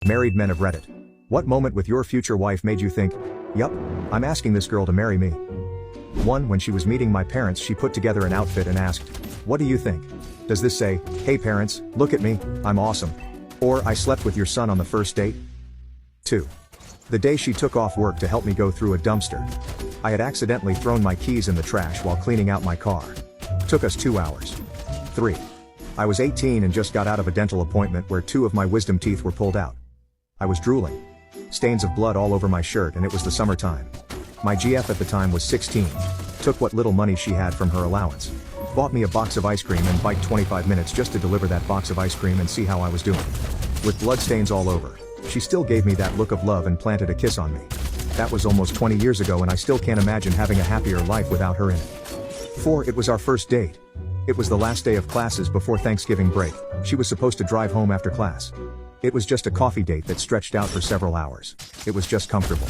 Married men of Reddit. What moment with your future wife made you think, yup, I'm asking this girl to marry me? 1. When she was meeting my parents, she put together an outfit and asked, what do you think? Does this say, hey parents, look at me, I'm awesome? Or, I slept with your son on the first date? 2. The day she took off work to help me go through a dumpster. I had accidentally thrown my keys in the trash while cleaning out my car. Took us 2 hours. 3. I was 18 and just got out of a dental appointment where 2 of my wisdom teeth were pulled out. I was drooling. Stains of blood all over my shirt, and it was the summertime. My GF at the time was 16. Took what little money she had from her allowance. Bought me a box of ice cream and biked 25 minutes just to deliver that box of ice cream and see how I was doing. With blood stains all over, she still gave me that look of love and planted a kiss on me. That was almost 20 years ago, and I still can't imagine having a happier life without her in it. 4. It was our first date. It was the last day of classes before Thanksgiving break. She was supposed to drive home after class. It was just a coffee date that stretched out for several hours. It was just comfortable.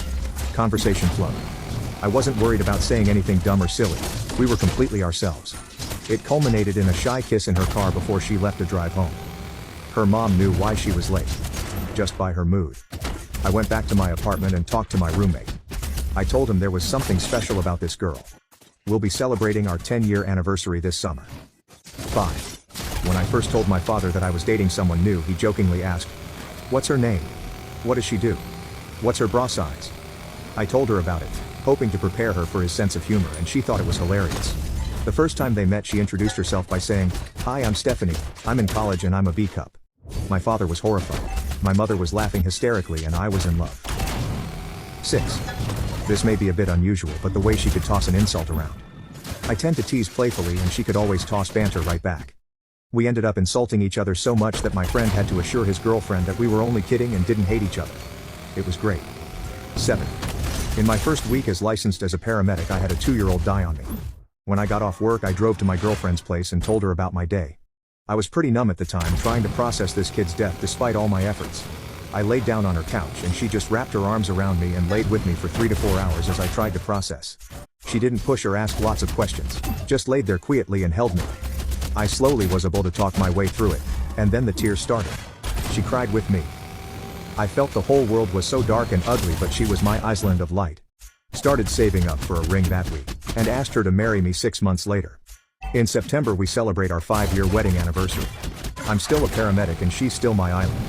Conversation flowed. I wasn't worried about saying anything dumb or silly. We were completely ourselves. It culminated in a shy kiss in her car before she left to drive home. Her mom knew why she was late. Just by her mood. I went back to my apartment and talked to my roommate. I told him there was something special about this girl. We'll be celebrating our 10-year anniversary this summer. 5. When I first told my father that I was dating someone new, he jokingly asked, what's her name? What does she do? What's her bra size? I told her about it, hoping to prepare her for his sense of humor, and she thought it was hilarious. The first time they met, she introduced herself by saying, hi, I'm Stephanie, I'm in college and I'm a B-cup. My father was horrified. My mother was laughing hysterically, and I was in love. 6. This may be a bit unusual, but the way she could toss an insult around. I tend to tease playfully, and she could always toss banter right back. We ended up insulting each other so much that my friend had to assure his girlfriend that we were only kidding and didn't hate each other. It was great. 7. In my first week as licensed as a paramedic, I had a 2-year-old die on me. When I got off work, I drove to my girlfriend's place and told her about my day. I was pretty numb at the time, trying to process this kid's death despite all my efforts. I laid down on her couch and she just wrapped her arms around me and laid with me for 3 to 4 hours as I tried to process. She didn't push or ask lots of questions, just laid there quietly and held me. I slowly was able to talk my way through it, and then the tears started. She cried with me. I felt the whole world was so dark and ugly, but she was my island of light. Started saving up for a ring that week, and asked her to marry me 6 months later. In September we celebrate our 5-year wedding anniversary. I'm still a paramedic and she's still my island.